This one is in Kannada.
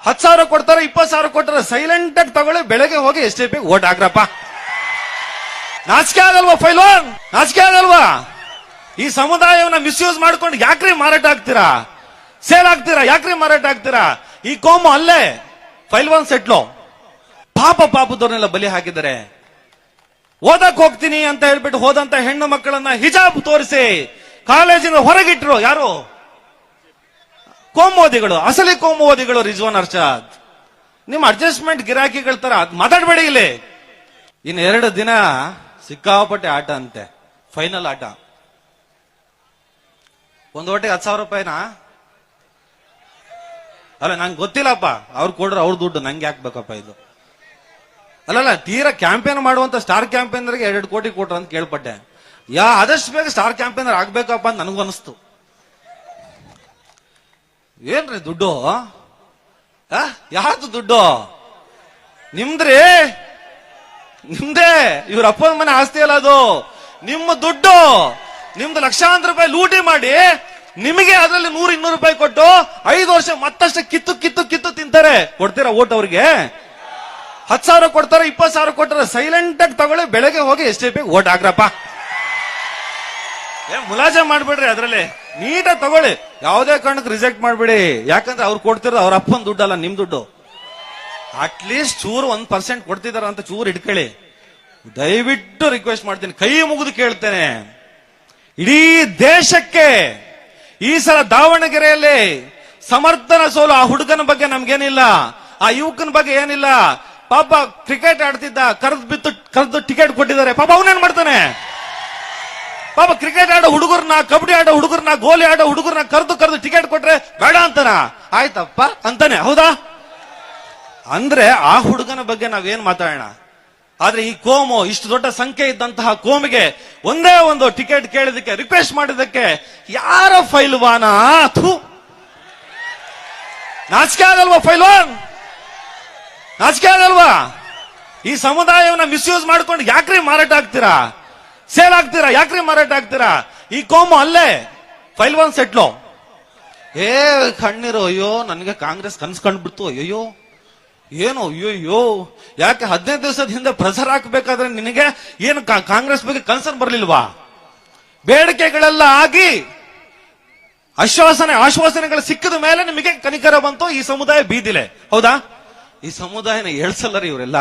10,000 ಕೊಡ್ತಾರೆ, 20,000 ಕೊಡ್ತಾರೆ, ಸೈಲೆಂಟ್ ಆಗಿ ತಗೊಳ್ಳಿ, ಬೆಳಗ್ಗೆ ಹೋಗಿ STP ಓಟ್ ಹಾಕ್ರಪ್ಪ. ನಾಚಿಕೆ ಆಗಲ್ವಾ ಫೈಲ್ವಾನ್? ನಾಚಿಕೆ ಆಗಲ್ವಾ? ಈ ಸಮುದಾಯವನ್ನ ಮಿಸ್ಯೂಸ್ ಮಾಡ್ಕೊಂಡು ಯಾಕ್ರಿ ಮಾರಾಟ ಆಗ್ತೀರಾ, ಸೇಲ್ ಆಗ್ತೀರಾ, ಯಾಕ್ರಿ ಮಾರಾಟ ಆಗ್ತೀರಾ? ಈ ಕೋಮು ಅಲ್ಲೇ ಫೈಲ್ವಾನ್ ಸೆಟ್ಲು ಪಾಪದವ್ರನ್ನೆಲ್ಲ ಬಲಿ ಹಾಕಿದ್ದಾರೆ. ಓದಕ್ ಹೋಗ್ತೀನಿ ಅಂತ ಹೇಳ್ಬಿಟ್ಟು ಹೋದಂತ ಹೆಣ್ಣು ಮಕ್ಕಳನ್ನ ಹಿಜಾಬ್ ತೋರಿಸಿ ಕಾಲೇಜಿನ ಹೊರಗಿಟ್ರು. ಯಾರು? ಕೋಮುವಾದಿಗಳು, ಅಸಲಿ ಕೋಮುವಾದಿಗಳು. ರಿಜ್ವಾನ್ ಅರ್ಷಾದ್, ನಿಮ್ಮ ಅಡ್ಜಸ್ಟ್ಮೆಂಟ್ ಗಿರಾಕಿಗಳ ತರ ಮಾತಾಡಬೇಡಿ ಇಲ್ಲಿ. ಇನ್ನು 2 ದಿನ ಸಿಕ್ಕಾಪಟ್ಟೆ ಆಟ ಅಂತೆ, ಫೈನಲ್ ಆಟ. ಒಂದು ಓಟಿಗೆ 10,000 ರೂಪಾಯಿನಾ? ಅಲ್ಲ, ನಂಗೆ ಗೊತ್ತಿಲ್ಲಪ್ಪ, ಅವ್ರು ಕೊಡ್ರು ಅವ್ರ ದುಡ್ಡು, ನಂಗೆ ಹಾಕ್ಬೇಕಪ್ಪ ಇದು. ಅಲ್ಲಲ್ಲ, ತೀರಾ ಕ್ಯಾಂಪೇನ್ ಮಾಡುವಂತ ಸ್ಟಾರ್ ಕ್ಯಾಂಪೇನರ್ಗೆ 2 ಕೋಟಿ ಕೊಟ್ರು ಅಂತ ಕೇಳ್ಪಟ್ಟೆ. ಆದಷ್ಟು ಬೇಗ ಸ್ಟಾರ್ ಕ್ಯಾಂಪೇನರ್ ಆಗ್ಬೇಕಪ್ಪ ಅಂತ ನನಗೂ ಅನಿಸ್ತು. ಏನ್ರಿ ದುಡ್ಡು? ಯಾರ್ದು ದುಡ್ಡು? ನಿಮ್ದ್ರಿ, ನಿಮ್ದೇ. ಇವ್ರ ಅಪ್ಪನ ಮನೆ ಆಸ್ತಿ ಅಲ್ಲ ಅದು, ನಿಮ್ಮ ದುಡ್ಡು. ನಿಮ್ದು ಲಕ್ಷಾಂತರ ರೂಪಾಯಿ ಲೂಟಿ ಮಾಡಿ ನಿಮಗೆ ಅದರಲ್ಲಿ 100-200 ರೂಪಾಯಿ ಕೊಟ್ಟು 5 ವರ್ಷ ಮತ್ತಷ್ಟು ಕಿತ್ತು ಕಿತ್ತು ಕಿತ್ತು ತಿಂತಾರೆ. ಕೊಡ್ತೀರಾ ಓಟ್ ಅವ್ರಿಗೆ? 10,000 ಕೊಡ್ತಾರೆ, 20,000 ಕೊಡ್ತಾರೆ, ಸೈಲೆಂಟ್ ಆಗಿ ತಗೊಳ್ಳಿ, ಬೆಳಗ್ಗೆ ಹೋಗಿ STP ಓಟ್ ಹಾಕ್ರಪ್ಪ. ಮುಲಾಜೆ ಮಾಡ್ಬೇಡ್ರಿ, ಅದ್ರಲ್ಲಿ ನೀಟಾಗಿ ತಗೊಳ್ಳಿ, ಯಾವುದೇ ಕಾರಣಕ್ಕೆ ರಿಜೆಕ್ಟ್ ಮಾಡ್ಬೇಡಿ. ಯಾಕಂದ್ರೆ ಅವ್ರು ಕೊಡ್ತಿರೋದು ಅವ್ರ ಅಪ್ಪನ ದುಡ್ಡಲ್ಲ, ನಿಮ್ ದುಡ್ಡು. ಅಟ್ಲೀಸ್ಟ್ ಚೂರು 1% ಕೊಡ್ತಿದಾರ ಅಂತ ಚೂರು ಇಟ್ಕೊಳ್ಳಿ. ದಯವಿಟ್ಟು ರಿಕ್ವೆಸ್ಟ್ ಮಾಡ್ತೀನಿ, ಕೈ ಮುಗಿದು ಕೇಳ್ತೇನೆ. ಇಡೀ ದೇಶಕ್ಕೆ ಈ ಸಲ ದಾವಣಗೆರೆಯಲ್ಲಿ ಸಮರ್ಥನ ಸೋಲು. ಆ ಹುಡುಗನ ಬಗ್ಗೆ ನಮ್ಗೇನಿಲ್ಲ, ಆ ಯುವಕನ ಬಗ್ಗೆ ಏನಿಲ್ಲ. ಪಾಪ ಕ್ರಿಕೆಟ್ ಆಡ್ತಿದ್ದ, ಕರೆದು ಟಿಕೆಟ್ ಕೊಟ್ಟಿದ್ದಾರೆ. ಪಾಪ ಅವನೇನ್ ಮಾಡ್ತಾನೆ? ಪಾಪ ಕ್ರಿಕೆಟ್ ಆಡೋ ಹುಡುಗರ್ನ, ಕಬಡ್ಡಿ ಆಡೋ ಹುಡುಗರ್ನ, ಗೋಲಿ ಆಡೋ ಹುಡುಗರ್ನ ಕರೆದು ಟಿಕೆಟ್ ಕೊಟ್ರೆ ಬೇಡ ಅಂತಾನ? ಆಯ್ತಪ್ಪ ಅಂತಾನೆ, ಹೌದಾ? ಅಂದ್ರೆ ಆ ಹುಡುಗನ ಬಗ್ಗೆ ನಾವೇನ್ ಮಾತಾಡೋಣ. ಆದ್ರೆ ಈ ಕೋಮು, ಇಷ್ಟು ದೊಡ್ಡ ಸಂಖ್ಯೆ ಇದ್ದಂತಹ ಕೋಮಿಗೆ ಒಂದೇ ಒಂದು ಟಿಕೆಟ್ ಕೇಳಿದಕ್ಕೆ, ರಿಕ್ವೆಸ್ಟ್ ಮಾಡಿದಕ್ಕೆ ಯಾರ ಫೈಲ್ವಾನ? ನಾಚಿಕೆ ಆಗಲ್ವಾ ಫೈಲ್ವಾನ್? ನಾಚಿಕೆ ಆಗಲ್ವಾ? ಈ ಸಮುದಾಯವನ್ನ ಮಿಸ್ಯೂಸ್ ಮಾಡ್ಕೊಂಡು ಯಾಕ್ರಿ ಮಾರಾಟ ಆಗ್ತೀರಾ, ಸೇಲ್ ಆಗ್ತೀರಾ, ಯಾಕ್ರಿ ಮಾರಾಟ ಆಗ್ತೀರಾ? ಈ ಕೋಮು ಅಲ್ಲೇ ಫೈಲ್ವಾನ್ ಸೆಟ್ಲು ಕಣ್ಣೀರು. ಅಯ್ಯೋ, ನನಗೆ ಕಾಂಗ್ರೆಸ್ ಕನ್ಸ್ ಕಂಡ್ಬಿಡ್ತು. ಅಯ್ಯೋ ಏನು, ಅಯ್ಯೋ ಯಾಕೆ 15 ದಿವಸದ ಹಿಂದೆ ಪ್ರೆಸರ್ ಹಾಕಬೇಕಾದ್ರೆ ನಿನಗೆ ಏನು ಕಾಂಗ್ರೆಸ್ ಬಗ್ಗೆ ಕನ್ಸರ್ನ್ ಬರ್ಲಿಲ್ವಾ? ಬೇಡಿಕೆಗಳೆಲ್ಲ ಆಗಿ ಆಶ್ವಾಸನೆಗಳು ಸಿಕ್ಕಿದ ಮೇಲೆ ನಿಮಗೆ ಕನಿಕರ ಬಂತು. ಈ ಸಮುದಾಯ ಬೀದಿಲೆ, ಹೌದಾ? ಈ ಸಮುದಾಯನ ಎಳ್ಸಲ್ಲರಿ ಇವರೆಲ್ಲ.